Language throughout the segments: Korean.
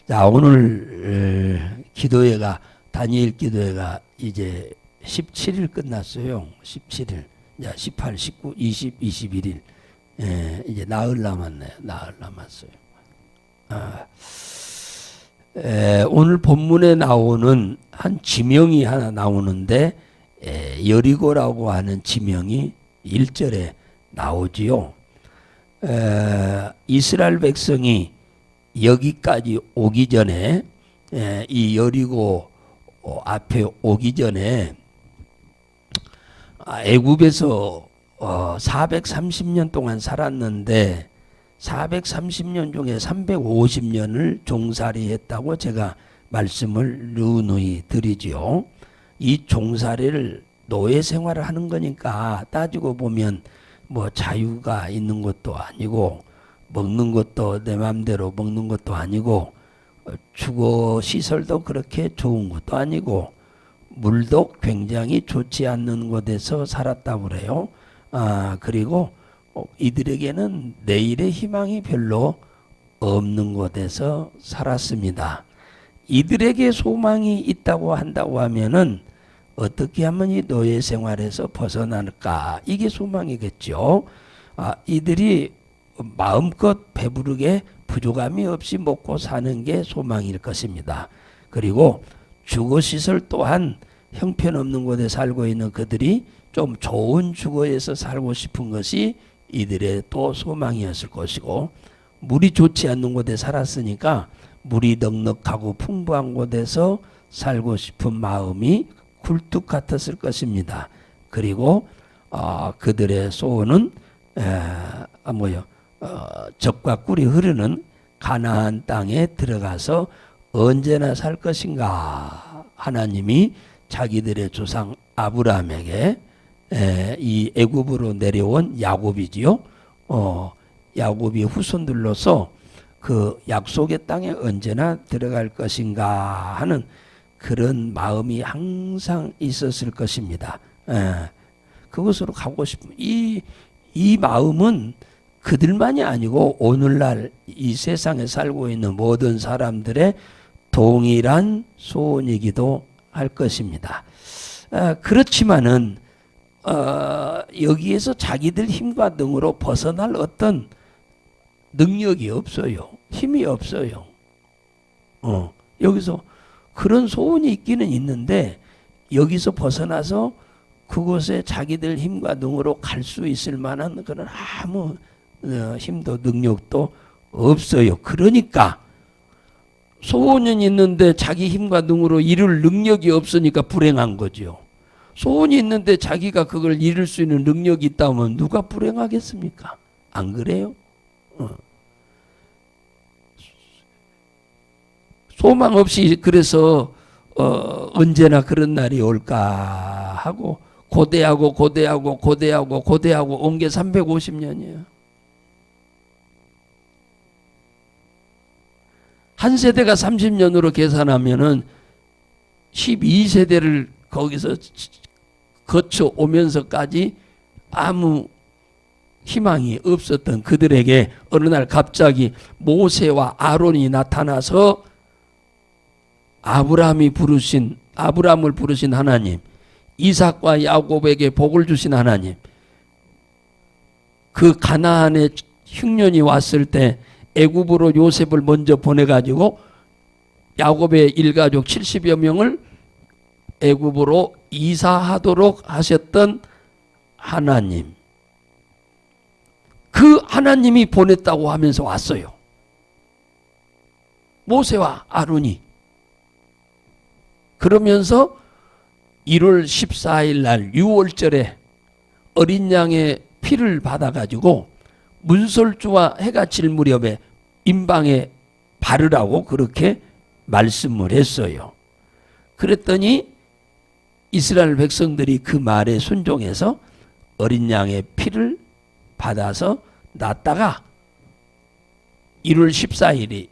자, 오늘 기도회가 다니엘 기도회가 이제 17일 끝났어요. 17일. 자, 18, 19, 20, 21일. 이제 나흘 남았네요. 나흘 남았어요. 오늘 본문에 나오는 한 지명이 하나 나오는데 여리고라고 하는 지명이 1절에 나오지요. 이스라엘 백성이 여기까지 오기 전에 이 여리고 앞에 오기 전에 애굽에서 430년 동안 살았는데 430년 중에 350년을 종살이했다고 제가 말씀을 누누이 드리지요. 이 종살이를 노예 생활을 하는 거니까 따지고 보면 뭐 자유가 있는 것도 아니고 먹는 것도 내 마음대로 먹는 것도 아니고 주거 시설도 그렇게 좋은 것도 아니고 물도 굉장히 좋지 않는 곳에서 살았다고 그래요. 그리고 이들에게는 내일의 희망이 별로 없는 곳에서 살았습니다. 이들에게 소망이 있다고 한다고 하면은 어떻게 하면 이 노예 생활에서 벗어날까? 이게 소망이겠죠. 이들이 마음껏 배부르게 부족함이 없이 먹고 사는 게 소망일 것입니다. 그리고 주거시설 또한 형편없는 곳에 살고 있는 그들이 좀 좋은 주거에서 살고 싶은 것이 이들의 또 소망이었을 것이고, 물이 좋지 않는 곳에 살았으니까 물이 넉넉하고 풍부한 곳에서 살고 싶은 마음이 굴뚝 같았을 것입니다. 그리고 그들의 소원은 젖과 꿀이 흐르는 가나안 땅에 들어가서 언제나 살 것인가. 하나님이 자기들의 조상 아브라함에게 이 애굽으로 내려온 야곱이지요. 야곱이 후손들로서 그 약속의 땅에 언제나 들어갈 것인가 하는 그런 마음이 항상 있었을 것입니다. 그것으로 가고 싶은 이 마음은 그들만이 아니고 오늘날 이 세상에 살고 있는 모든 사람들의 동일한 소원이기도 할 것입니다. 그렇지만은 여기에서 자기들 힘과 능으로 벗어날 어떤 능력이 없어요. 힘이 없어요. 여기서 그런 소원이 있기는 있는데 여기서 벗어나서 그곳에 자기들 힘과 능으로 갈 수 있을 만한 그런 아무 힘도 능력도 없어요. 그러니까 소원은 있는데 자기 힘과 능으로 이룰 능력이 없으니까 불행한 거죠. 소원이 있는데 자기가 그걸 이룰 수 있는 능력이 있다면 누가 불행하겠습니까? 안 그래요? 소망 없이 그래서 언제나 그런 날이 올까 하고 고대하고 온 게 350년이에요. 한 세대가 30년으로 계산하면은 12세대를 거기서 거쳐 오면서까지 아무 희망이 없었던 그들에게 어느 날 갑자기 모세와 아론이 나타나서 아브라함을 부르신 하나님, 이삭과 야곱에게 복을 주신 하나님, 그 가나안의 흉년이 왔을 때 애굽으로 요셉을 먼저 보내가지고 야곱의 일가족 70여 명을 애굽으로 이사하도록 하셨던 하나님, 그 하나님이 보냈다고 하면서 왔어요. 모세와 아론이. 그러면서 1월 14일 날 6월절에 어린 양의 피를 받아가지고 문설주와 해가 질 무렵에 임방에 바르라고 그렇게 말씀을 했어요. 그랬더니 이스라엘 백성들이 그 말에 순종해서 어린 양의 피를 받아서 놨다가 1월 14일이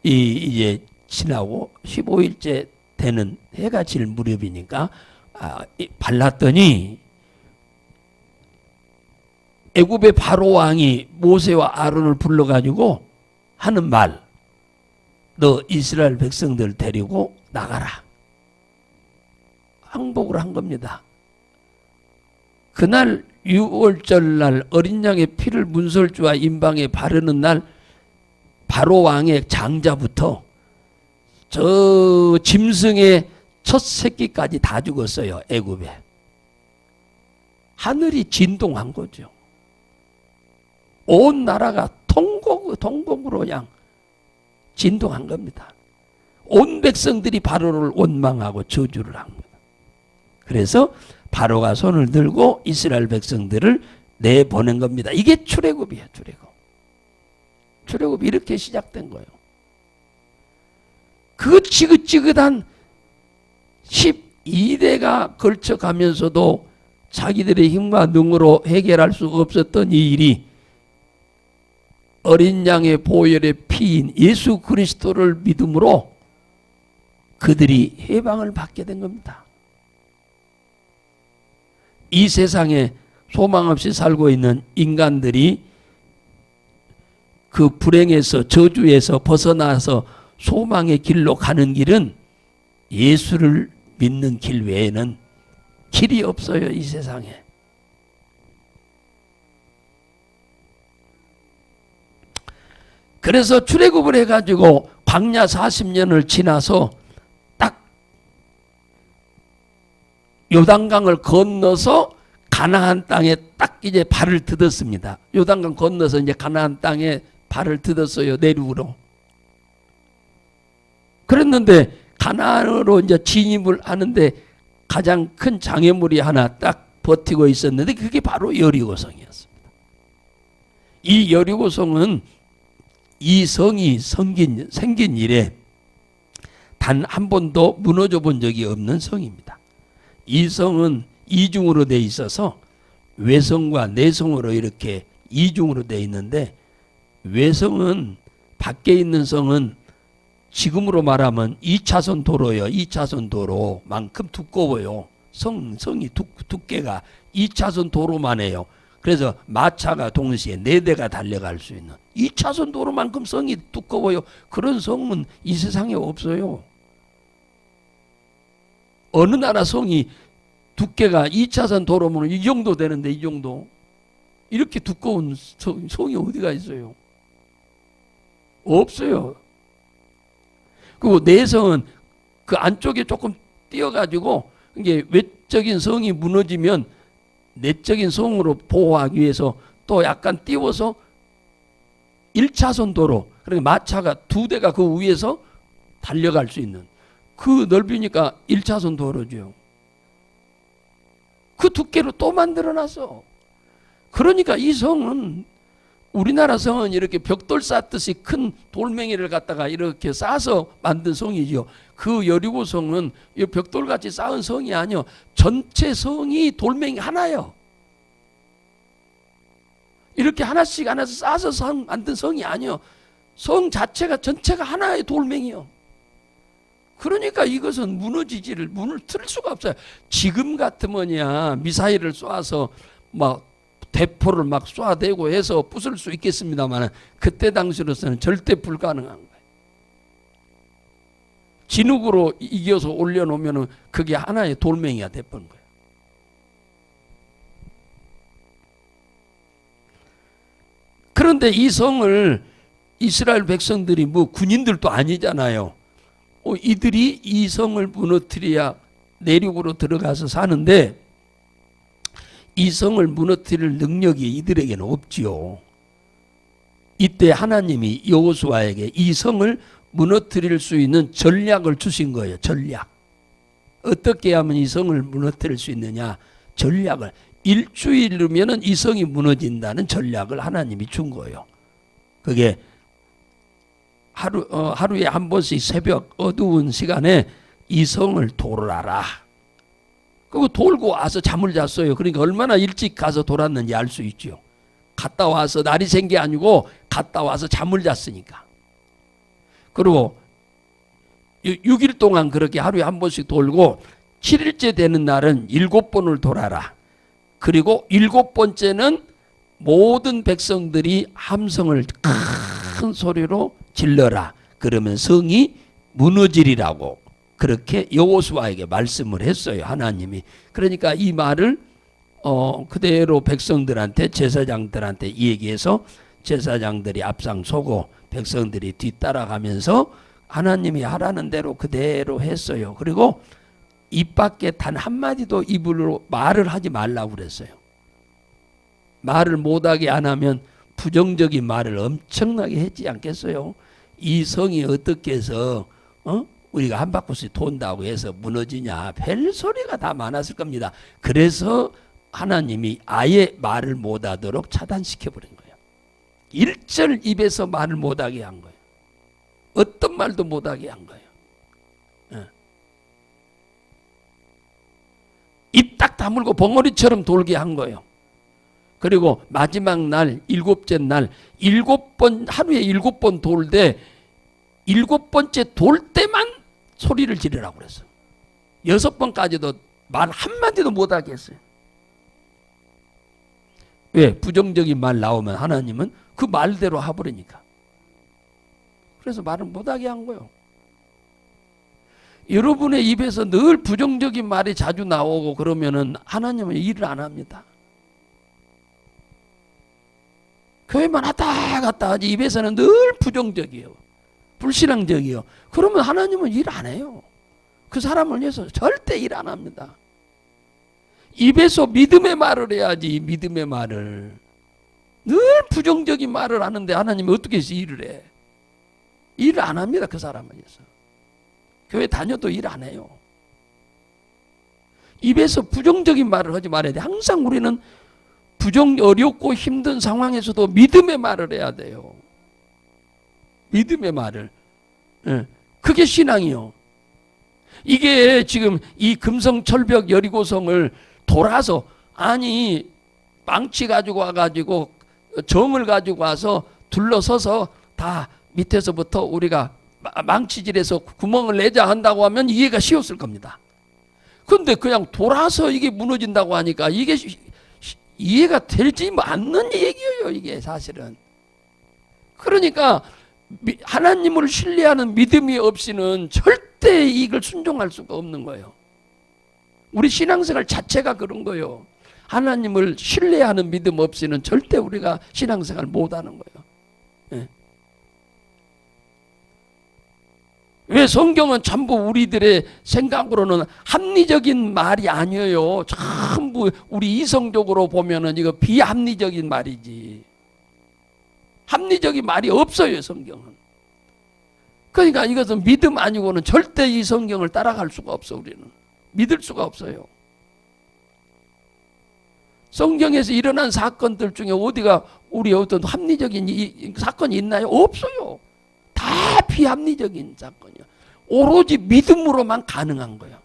이제 지나고 15일째 되는 해가 질 무렵이니까 발랐더니 애굽의 바로 왕이 모세와 아론을 불러가지고 하는 말, 너 이스라엘 백성들 데리고 나가라. 항복을 한 겁니다. 그날 6월절 날 어린 양의 피를 문설주와 임방에 바르는 날 바로 왕의 장자부터 저 짐승의 첫 새끼까지 다 죽었어요. 애굽에. 하늘이 진동한 거죠. 온 나라가 통곡으로 그냥 진동한 겁니다. 온 백성들이 바로를 원망하고 저주를 한 겁니다. 그래서 바로가 손을 들고 이스라엘 백성들을 내보낸 겁니다. 이게 출애굽이에요. 출애굽이 이렇게 시작된 거예요. 그 지긋지긋한 12대가 걸쳐가면서도 자기들의 힘과 능으로 해결할 수 없었던 이 일이 어린 양의 보혈의 피인 예수 그리스도를 믿음으로 그들이 해방을 받게 된 겁니다. 이 세상에 소망 없이 살고 있는 인간들이 그 불행에서 저주에서 벗어나서 소망의 길로 가는 길은 예수를 믿는 길 외에는 길이 없어요. 이 세상에. 그래서 출애굽을 해가지고 광야 40년을 지나서 딱 요단강을 건너서 가나안 땅에 딱 이제 발을 디뎠습니다. 요단강 건너서 이제 가나안 땅에 발을 디뎠어요. 내륙으로. 그랬는데 가나안으로 이제 진입을 하는데 가장 큰 장애물이 하나 딱 버티고 있었는데 그게 바로 여리고성이었습니다. 이 여리고성은 이 성이 생긴 이래 단 한 번도 무너져 본 적이 없는 성입니다. 이 성은 이중으로 돼 있어서 외성과 내성으로 이렇게 이중으로 돼 있는데 외성은 밖에 있는 성은 지금으로 말하면 2차선 도로예요. 2차선 도로만큼 두꺼워요. 성이 두께가 2차선 도로만 해요. 그래서 마차가 동시에 4대가 달려갈 수 있는 2차선 도로만큼 성이 두꺼워요. 그런 성은 이 세상에 없어요. 어느 나라 성이 두께가 2차선 도로면 이 정도 되는데 이 정도. 이렇게 두꺼운 성이 어디가 있어요? 없어요. 그리고 내성은 그 안쪽에 조금 띄어가지고 이게 외적인 성이 무너지면 내적인 성으로 보호하기 위해서 또 약간 띄워서 1차선 도로, 그러니까 마차가 2대가 그 위에서 달려갈 수 있는 그 넓이니까 1차선 도로죠. 그 두께로 또 만들어놨어. 그러니까 이 성은 우리나라 성은 이렇게 벽돌 쌓듯이 큰 돌멩이를 갖다가 이렇게 쌓아서 만든 성이지요. 그 여리고 성은 이 벽돌같이 쌓은 성이 아니요. 전체 성이 돌멩이 하나요. 이렇게 하나씩 쌓아서 만든 성이 아니요. 성 자체가 전체가 하나의 돌멩이요. 그러니까 이것은 문을 틀 수가 없어요. 지금 같으면야 미사일을 쏴서 막 대포를 막 쏴대고 해서 부술 수 있겠습니다만 그때 당시로서는 절대 불가능한 거예요. 진흙으로 이겨서 올려놓으면 그게 하나의 돌멩이가 돼버린 거예요. 그런데 이 성을 이스라엘 백성들이 뭐 군인들도 아니잖아요. 이들이 이 성을 무너뜨려야 내륙으로 들어가서 사는데 이 성을 무너뜨릴 능력이 이들에게는 없지요. 이때 하나님이 여호수아에게 이 성을 무너뜨릴 수 있는 전략을 주신 거예요. 전략. 어떻게 하면 이 성을 무너뜨릴 수 있느냐. 전략을. 일주일이면은 이 성이 무너진다는 전략을 하나님이 준 거예요. 그게 하루에 한 번씩 새벽 어두운 시간에 이 성을 돌아라. 그리고 돌고 와서 잠을 잤어요. 그러니까 얼마나 일찍 가서 돌았는지 알 수 있죠. 갔다 와서 날이 샌 게 아니고 갔다 와서 잠을 잤으니까. 그리고 6일 동안 그렇게 하루에 한 번씩 돌고 7일째 되는 날은 7번을 돌아라. 그리고 7번째는 모든 백성들이 함성을 큰 소리로 질러라. 그러면 성이 무너지리라고 그렇게 여호수아에게 말씀을 했어요. 하나님이. 그러니까 이 말을 그대로 백성들한테 제사장들한테 얘기해서 제사장들이 앞장서고 백성들이 뒤따라가면서 하나님이 하라는 대로 그대로 했어요. 그리고 입 밖에 단 한마디도 입으로 말을 하지 말라고 그랬어요. 말을 못하게 안 하면 부정적인 말을 엄청나게 했지 않겠어요? 이 성이 어떻게 해서 우리가 한 바퀴씩 돈다고 해서 무너지냐, 별소리가 다 많았을 겁니다. 그래서 하나님이 아예 말을 못하도록 차단시켜버린 거예요. 일절 입에서 말을 못하게 한 거예요. 어떤 말도 못하게 한 거예요. 입 딱 다물고 벙어리처럼 돌게 한 거예요. 그리고 마지막 날, 일곱째 날, 하루에 7번 돌되 7번째 돌 때만 소리를 지르라고 그랬어요. 6번까지도 말 한마디도 못하게 했어요. 왜? 부정적인 말 나오면 하나님은 그 말대로 하버리니까. 그래서 말을 못하게 한 거예요. 여러분의 입에서 늘 부정적인 말이 자주 나오고 그러면은 하나님은 일을 안 합니다. 교회만 왔다 갔다 하지 입에서는 늘 부정적이에요. 불신앙적이에요. 그러면 하나님은 일 안 해요. 그 사람을 위해서 절대 일 안 합니다. 입에서 믿음의 말을 해야지. 믿음의 말을. 늘 부정적인 말을 하는데 하나님이 어떻게 해서 일을 해? 일을 안 합니다. 그 사람을 위해서. 교회 다녀도 일 안 해요. 입에서 부정적인 말을 하지 말아야 돼. 항상 우리는 어렵고 힘든 상황에서도 믿음의 말을 해야 돼요. 믿음의 말을. 그게 신앙이요. 이게 지금 이 금성철벽 여리고성을 돌아서 아니 망치 가지고 와가지고 정을 가지고 와서 둘러서서 다 밑에서부터 우리가 망치질해서 구멍을 내자 한다고 하면 이해가 쉬웠을 겁니다. 그런데 그냥 돌아서 이게 무너진다고 하니까 이게 이해가 되지 않는 얘기예요. 이게 사실은. 그러니까 하나님을 신뢰하는 믿음이 없이는 절대 이걸 순종할 수가 없는 거예요. 우리 신앙생활 자체가 그런 거예요. 하나님을 신뢰하는 믿음 없이는 절대 우리가 신앙생활 못하는 거예요. 네. 왜 성경은 전부 우리들의 생각으로는 합리적인 말이 아니에요. 전부 우리 이성적으로 보면은 이거 비합리적인 말이지. 합리적인 말이 없어요, 성경은. 그러니까 이것은 믿음 아니고는 절대 이 성경을 따라갈 수가 없어, 우리는. 믿을 수가 없어요. 성경에서 일어난 사건들 중에 어디가 우리 어떤 합리적인 사건이 있나요? 없어요. 다 비합리적인 사건이야. 오로지 믿음으로만 가능한 거야.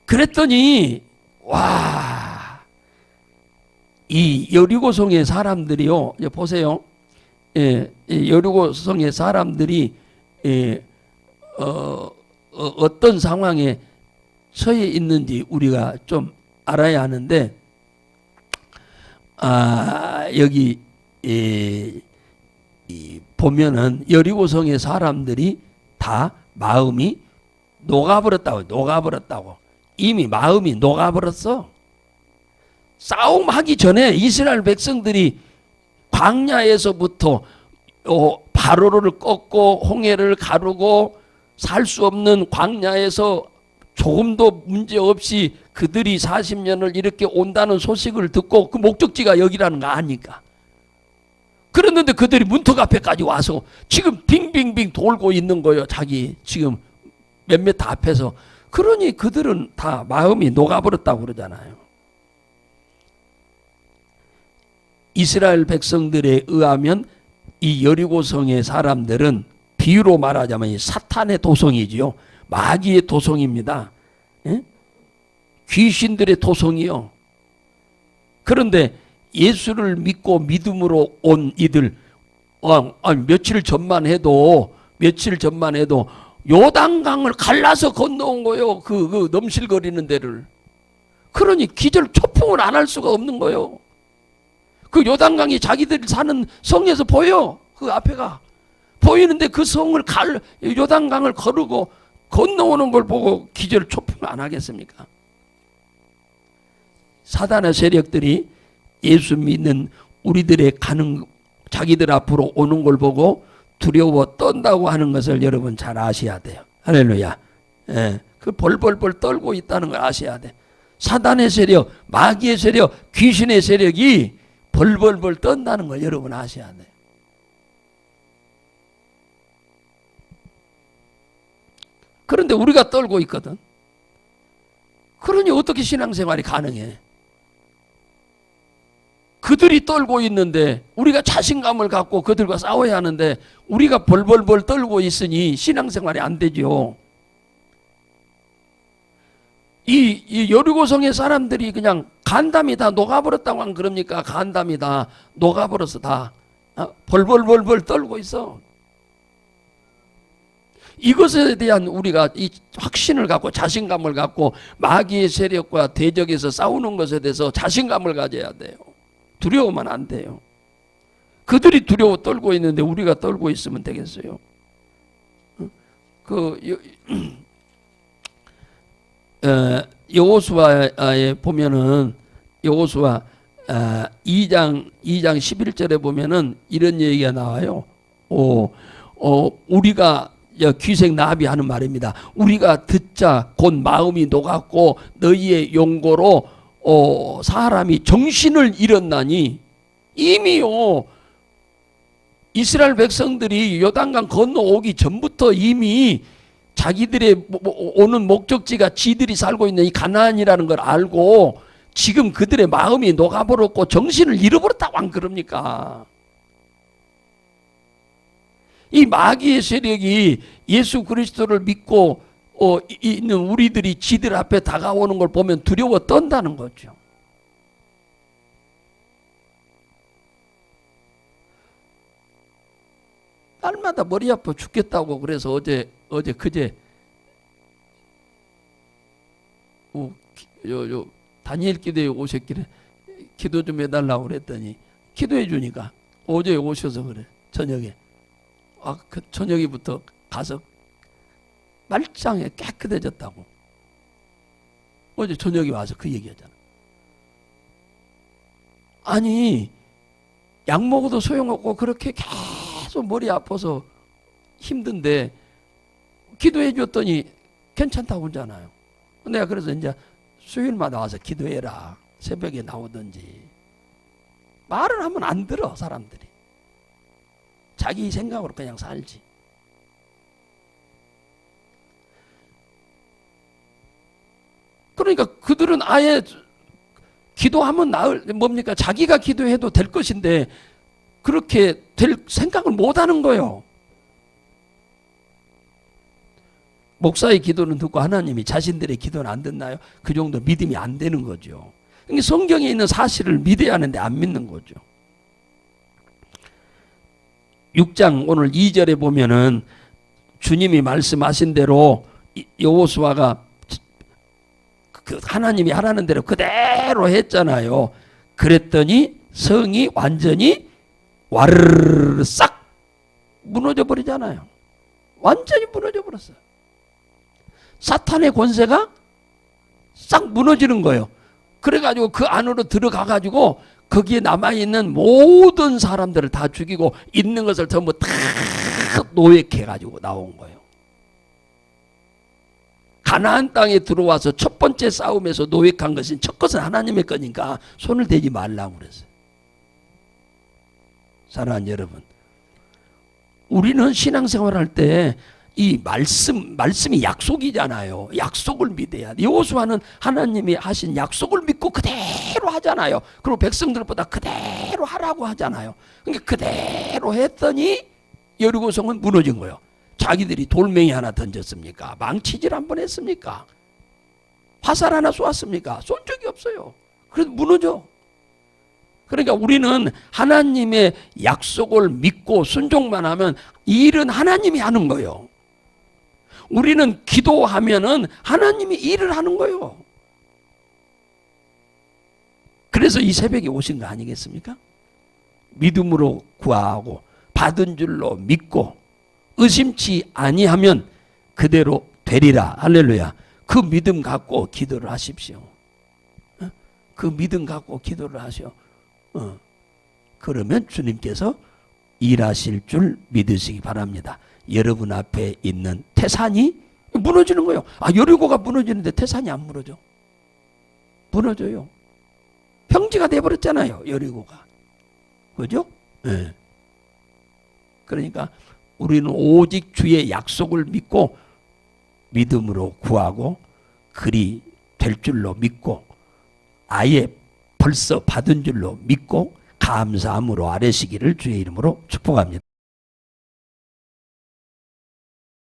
그랬더니 이 여리고성의 사람들이요, 보세요. 여리고성의 사람들이 어떤 상황에 처해 있는지 우리가 좀 알아야 하는데, 여기 보면은 여리고성의 사람들이 다 마음이 녹아버렸다고. 이미 마음이 녹아버렸어. 싸움하기 전에 이스라엘 백성들이 광야에서부터 바로를 꺾고 홍해를 가르고 살 수 없는 광야에서 조금도 문제 없이 그들이 40년을 이렇게 온다는 소식을 듣고 그 목적지가 여기라는 거 아니까. 그랬는데 그들이 문턱 앞에까지 와서 지금 빙빙빙 돌고 있는 거예요. 자기 지금 몇몇 앞에서. 그러니 그들은 다 마음이 녹아버렸다고 그러잖아요. 이스라엘 백성들에 의하면 이 여리고성의 사람들은 비유로 말하자면 사탄의 도성이지요. 마귀의 도성입니다. 예? 귀신들의 도성이요. 그런데 예수를 믿고 믿음으로 온 이들 며칠 전만 해도 요단강을 갈라서 건너온 거예요. 그 넘실거리는 데를. 그러니 기절 초풍을 안 할 수가 없는 거예요. 그 요단강이 자기들이 사는 성에서 보여. 그 앞에가 보이는데 그 성을 요단강을 거르고 건너오는 걸 보고 기절 초풍을 안 하겠습니까? 사단의 세력들이 예수 믿는 우리들의 가는 자기들 앞으로 오는 걸 보고 두려워 떤다고 하는 것을 여러분 잘 아셔야 돼요. 할렐루야. 예, 그 벌벌벌 떨고 있다는 걸 아셔야 돼. 사단의 세력, 마귀의 세력, 귀신의 세력이 벌벌벌 떤다는 걸 여러분 아셔야 돼. 그런데 우리가 떨고 있거든. 그러니 어떻게 신앙생활이 가능해? 그들이 떨고 있는데 우리가 자신감을 갖고 그들과 싸워야 하는데 우리가 벌벌벌 떨고 있으니 신앙생활이 안 되죠. 이 여리고성의 사람들이 그냥 간담이 다 녹아버렸다고 안 그럽니까? 간담이 다 녹아버려서 다 벌벌벌벌 떨고 있어. 이것에 대한 우리가 이 확신을 갖고 자신감을 갖고 마귀의 세력과 대적에서 싸우는 것에 대해서 자신감을 가져야 돼요. 두려우면 안 돼요. 그들이 두려워 떨고 있는데 우리가 떨고 있으면 되겠어요? 여호수아에 보면은 여호수아 2장 11절에 보면은 이런 얘기가 나와요. 우리가 귀색 나비 하는 말입니다. 우리가 듣자 곧 마음이 녹았고 너희의 용고로 사람이 정신을 잃었나니. 이미요 이스라엘 백성들이 요단강 건너오기 전부터 이미 자기들의 오는 목적지가 지들이 살고 있는 이 가나안이라는 걸 알고 지금 그들의 마음이 녹아버렸고 정신을 잃어버렸다고 안 그럽니까? 이 마귀의 세력이 예수 그리스도를 믿고 있는 우리들이 지들 앞에 다가오는 걸 보면 두려워 떤다는 거죠. 날마다 머리 아파 죽겠다고 그래서 그제 다니엘 기도에 오셨길래 기도 좀 해달라고 그랬더니 기도해 주니까 어제 오셔서 그래. 저녁에 그 저녁에부터 가서 말짱에 깨끗해졌다고. 어제 저녁에 와서 그 얘기하잖아. 아니 약 먹어도 소용없고 그렇게 계속 머리 아파서 힘든데 기도해 줬더니 괜찮다고 그러잖아요. 내가 그래서 이제 수요일마다 와서 기도해라. 새벽에 나오든지. 말을 하면 안 들어 사람들이. 자기 생각으로 그냥 살지. 그러니까 그들은 아예 기도하면 뭡니까? 자기가 기도해도 될 것인데 그렇게 될 생각을 못 하는 거예요. 목사의 기도는 듣고 하나님이 자신들의 기도는 안 듣나요? 그 정도 믿음이 안 되는 거죠. 그러니까 성경에 있는 사실을 믿어야 하는데 안 믿는 거죠. 6장 오늘 2절에 보면은 주님이 말씀하신 대로 여호수아가 그 하나님이 하라는 대로 그대로 했잖아요. 그랬더니 성이 완전히 와르르 싹 무너져 버리잖아요. 완전히 무너져 버렸어요. 사탄의 권세가 싹 무너지는 거예요. 그래가지고 그 안으로 들어가가지고 거기에 남아있는 모든 사람들을 다 죽이고 있는 것을 전부 다 노획해가지고 나온 거예요. 가나안 땅에 들어와서 첫 번째 싸움에서 노획한 것은 첫 것은 하나님의 거니까 손을 대지 말라고 그랬어요. 사랑하는 여러분, 우리는 신앙생활할 때 이 말씀이 약속이잖아요. 약속을 믿어야 돼. 여호수아는 하나님이 하신 약속을 믿고 그대로 하잖아요. 그리고 백성들보다 그대로 하라고 하잖아요. 그러니까 그대로 했더니 여리고성은 무너진 거예요. 자기들이 돌멩이 하나 던졌습니까? 망치질 한 번 했습니까? 화살 하나 쏘았습니까? 쏜 적이 없어요. 그래도 무너져. 그러니까 우리는 하나님의 약속을 믿고 순종만 하면 이 일은 하나님이 하는 거예요. 우리는 기도하면은 하나님이 일을 하는 거예요. 그래서 이 새벽에 오신 거 아니겠습니까? 믿음으로 구하고 받은 줄로 믿고 의심치 아니하면 그대로 되리라. 할렐루야. 그 믿음 갖고 기도를 하십시오. 그 믿음 갖고 기도를 하시오. 그러면 주님께서 일하실 줄 믿으시기 바랍니다. 여러분 앞에 있는 태산이 무너지는 거예요. 여리고가 무너지는데 태산이 안 무너져. 무너져요. 평지가 돼버렸잖아요. 여리고가. 그죠? 네. 그러니까 우리는 오직 주의 약속을 믿고 믿음으로 구하고 그리 될 줄로 믿고 아예 벌써 받은 줄로 믿고 감사함으로 아뢰시기를 주의 이름으로 축복합니다.